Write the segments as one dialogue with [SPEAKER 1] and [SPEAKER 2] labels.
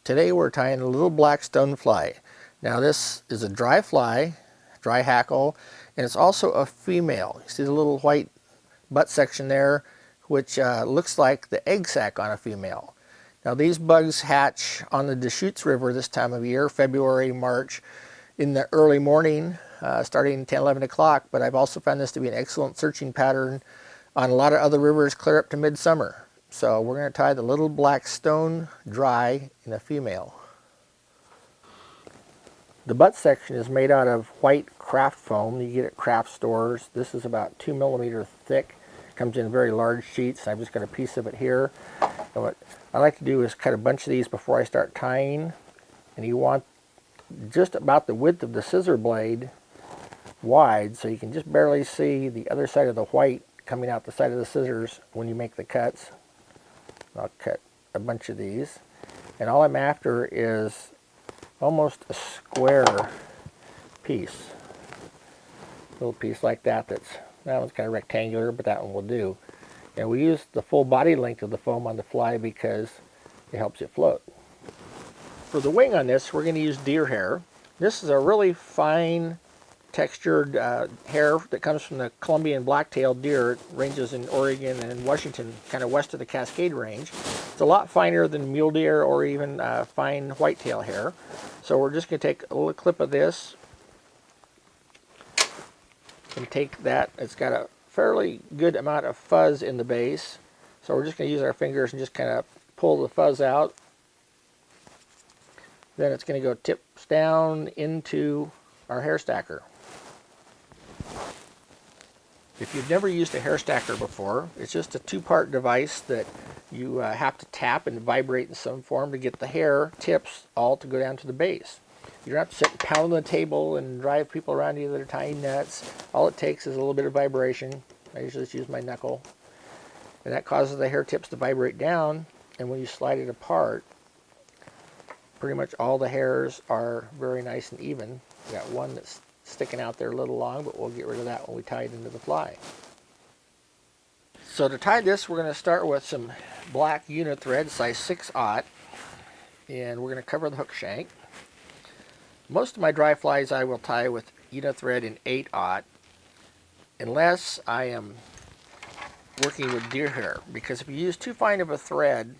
[SPEAKER 1] Today we're tying a little black stonefly. Now this is a dry fly, dry hackle, and it's also a female. You see the little white butt section there, which looks like the egg sac on a female. Now these bugs hatch on the Deschutes River this time of year, February, March, in the early morning, starting 10, 11 o'clock, but I've also found this to be an excellent searching pattern on a lot of other rivers clear up to midsummer. So we're going to tie the little black stone dry in a female. The butt section is made out of white craft foam you get at craft stores. This is about 2 millimeters thick. It comes in very large sheets. I've just got a piece of it here. And what I like to do is cut a bunch of these before I start tying. And you want just about the width of the scissor blade wide, so you can just barely see the other side of the white coming out the side of the scissors when you make the cuts. I'll cut a bunch of these, and all I'm after is almost a square piece, a little piece like that. That one's kind of rectangular, but that one will do. And we use the full body length of the foam on the fly because it helps it float. For the wing on this, we're going to use deer hair. This is a really fine textured hair that comes from the Columbian Blacktail Deer. It ranges in Oregon and Washington, kind of west of the Cascade Range. It's a lot finer than mule deer or even fine whitetail hair. So we're just going to take a little clip of this and take that. It's got a fairly good amount of fuzz in the base. So we're just going to use our fingers and just kind of pull the fuzz out. Then it's going to go tips down into our hair stacker. If you've never used a hair stacker before, it's just a two-part device that you have to tap and vibrate in some form to get the hair tips all to go down to the base. You don't have to sit and pound on the table and drive people around you that are tying nuts. All it takes is a little bit of vibration. I usually just use my knuckle. And that causes the hair tips to vibrate down, and when you slide it apart, pretty much all the hairs are very nice and even. We got one that's sticking out there a little long, but we'll get rid of that when we tie it into the fly. So to tie this, we're going to start with some black Uni-thread, size 6/0, and we're going to cover the hook shank. Most of my dry flies I will tie with Uni-thread in 8/0, unless I am working with deer hair, because if you use too fine of a thread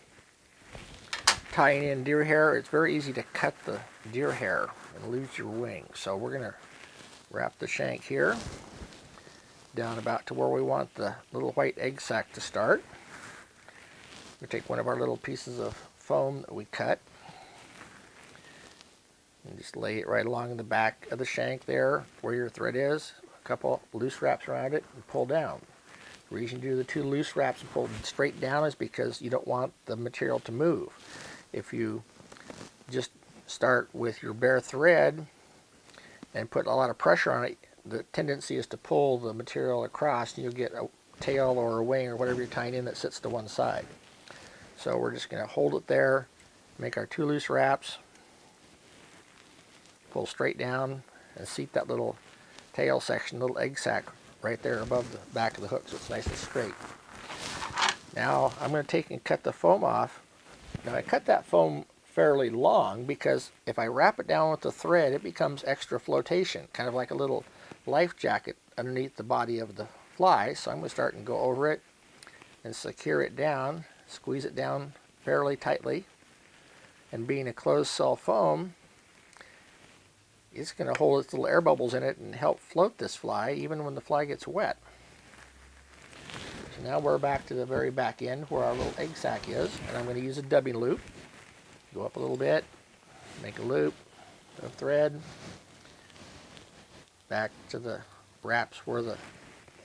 [SPEAKER 1] tying in deer hair, it's very easy to cut the deer hair and lose your wing. So we're going to wrap the shank here down about to where we want the little white egg sac to start. We take one of our little pieces of foam that we cut and just lay it right along the back of the shank there where your thread is. A couple loose wraps around it and pull down. The reason you do the 2 loose wraps and pull straight down is because you don't want the material to move. If you just start with your bare thread and put a lot of pressure on it, the tendency is to pull the material across and you'll get a tail or a wing or whatever you're tying in that sits to one side. So we're just going to hold it there, make our 2 loose wraps, pull straight down and seat that little tail section, little egg sac right there above the back of the hook so it's nice and straight. Now I'm going to take and cut the foam off. Now I cut that foam fairly long because if I wrap it down with the thread, it becomes extra flotation, kind of like a little life jacket underneath the body of the fly. So I'm going to start and go over it and secure it down, squeeze it down fairly tightly. And being a closed cell foam, it's going to hold its little air bubbles in it and help float this fly even when the fly gets wet. So now we're back to the very back end where our little egg sac is, and I'm going to use a dubbing loop. Go up a little bit, make a loop of thread, back to the wraps where the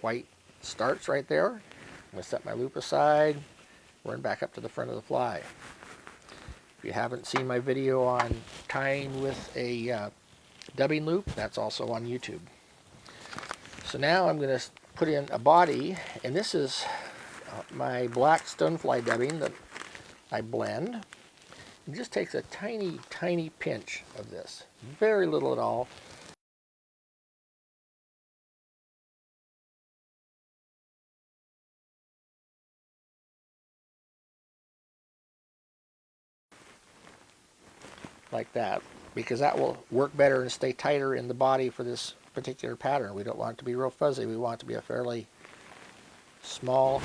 [SPEAKER 1] white starts right there. I'm going to set my loop aside, run back up to the front of the fly. If you haven't seen my video on tying with a dubbing loop, that's also on YouTube. So now I'm going to put in a body, and this is my black Stonefly dubbing that I blend. It just takes a tiny, tiny pinch of this. Very little at all. like that, because that will work better and stay tighter in the body for this particular pattern. We don't want it to be real fuzzy. We want it to be a fairly small,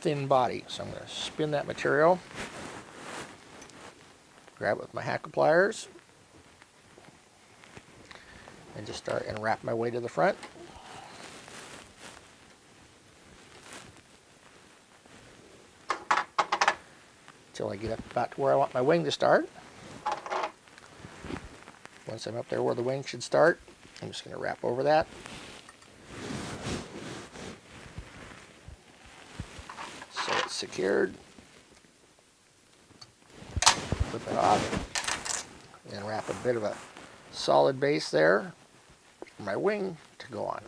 [SPEAKER 1] thin body. So I'm going to spin that material, grab it with my hackle pliers, and just start and wrap my way to the front. Until I get up about to where I want my wing to start. Once I'm up there where the wing should start, I'm just going to wrap over that. So it's secured. Flip it off. And wrap a bit of a solid base there for my wing to go on.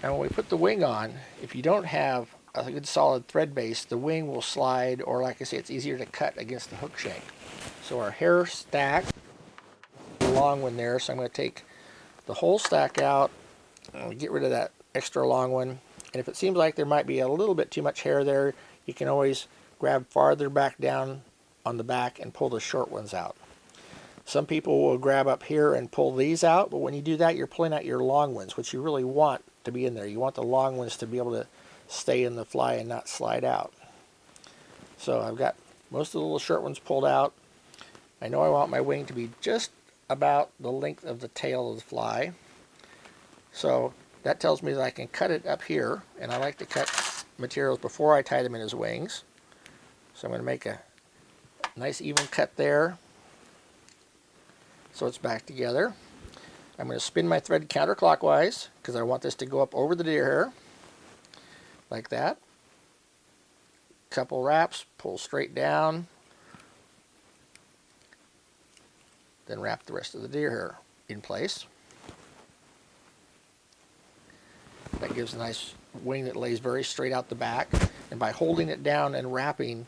[SPEAKER 1] And when we put the wing on, if you don't have a good solid thread base, the wing will slide, or like I say, it's easier to cut against the hook shank. So our hair stack, the long one there, so I'm going to take the whole stack out and get rid of that extra long one. And if it seems like there might be a little bit too much hair there, you can always grab farther back down on the back and pull the short ones out. Some people will grab up here and pull these out, but when you do that, you're pulling out your long ones, which you really want to be in there. You want the long ones to be able to stay in the fly and not slide out. So I've got most of the little short ones pulled out. I know I want my wing to be just about the length of the tail of the fly. So that tells me that I can cut it up here, and I like to cut materials before I tie them in his wings. So I'm going to make a nice even cut there so it's back together. I'm going to spin my thread counterclockwise because I want this to go up over the deer hair like that. Couple wraps, pull straight down, then wrap the rest of the deer hair in place. That gives a nice wing that lays very straight out the back, and by holding it down and wrapping,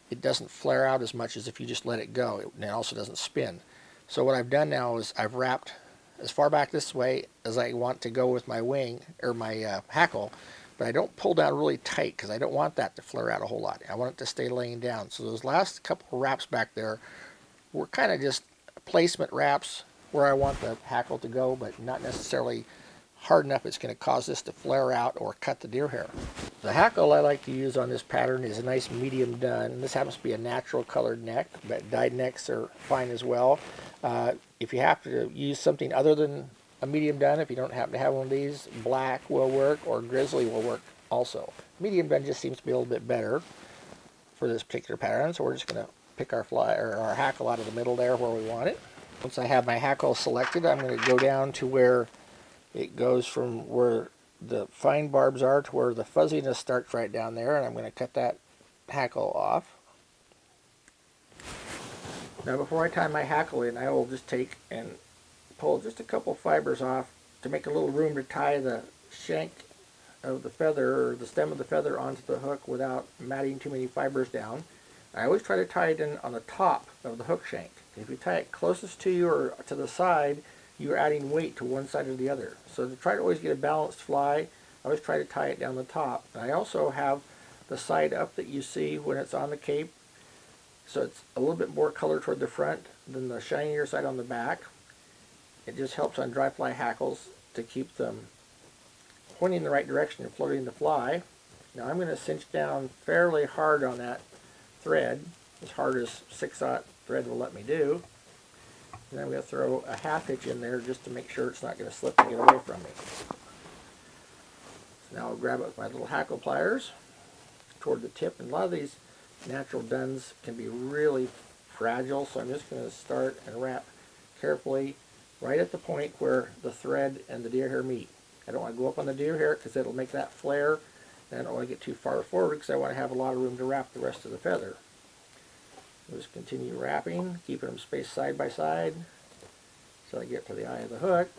[SPEAKER 1] it doesn't flare out as much as if you just let it go, and it also doesn't spin. So what I've done now is I've wrapped as far back this way as I want to go with my wing, or my hackle, but I don't pull down really tight because I don't want that to flare out a whole lot. I want it to stay laying down. So those last couple of wraps back there were kind of just placement wraps where I want the hackle to go, but not necessarily hard enough it's going to cause this to flare out or cut the deer hair. The hackle I like to use on this pattern is a nice medium dun. This happens to be a natural colored neck, but dyed necks are fine as well. If you have to use something other than a medium dun, if you don't happen to have one of these, black will work, or grizzly will work also. Medium dun just seems to be a little bit better for this particular pattern, so we're just going to pick our fly or our hackle out of the middle there where we want it. Once I have my hackle selected, I'm going to go down to where it goes from where the fine barbs are to where the fuzziness starts right down there, and I'm going to cut that hackle off. Now before I tie my hackle in, I will just take and pull just a couple fibers off to make a little room to tie the shank of the feather, or the stem of the feather, onto the hook without matting too many fibers down. I always try to tie it in on the top of the hook shank. If you tie it closest to you or to the side, you're adding weight to one side or the other. So to try to always get a balanced fly, I always try to tie it down the top. And I also have the side up that you see when it's on the cape, so it's a little bit more color toward the front than the shinier side on the back. It just helps on dry fly hackles to keep them pointing in the right direction and floating the fly. Now I'm going to cinch down fairly hard on that thread, as hard as 6/0 thread will let me do. And I'm going to throw a 1/2 inch in there just to make sure it's not going to slip and get away from me. So now I'll grab it with my little hackle pliers toward the tip, and a lot of these natural duns can be really fragile, so I'm just going to start and wrap carefully right at the point where the thread and the deer hair meet. I don't want to go up on the deer hair because it'll make that flare, and I don't want to get too far forward because I want to have a lot of room to wrap the rest of the feather. We'll just continue wrapping, keeping them spaced side by side until I get to the eye of the hook.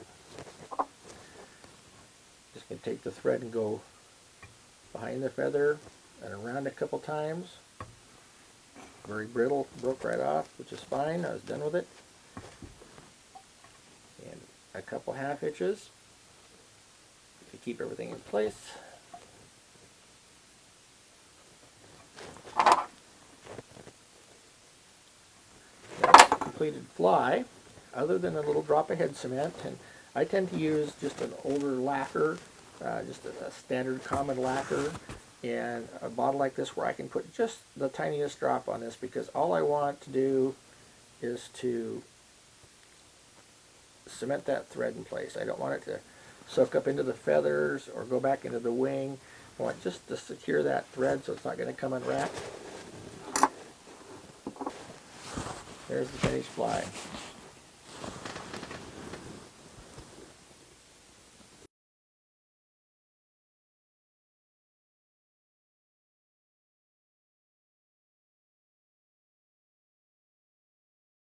[SPEAKER 1] Just going to take the thread and go behind the feather and around a couple times. Very brittle, broke right off, which is fine. I was done with it. And a couple 1/2 inches to keep everything in place. completed fly, other than a little drop of head cement, and I tend to use just an older lacquer, just a standard common lacquer, and a bottle like this where I can put just the tiniest drop on this, because all I want to do is to cement that thread in place. I don't want it to soak up into the feathers or go back into the wing. I want just to secure that thread so it's not going to come unwrapped. There's the finished fly.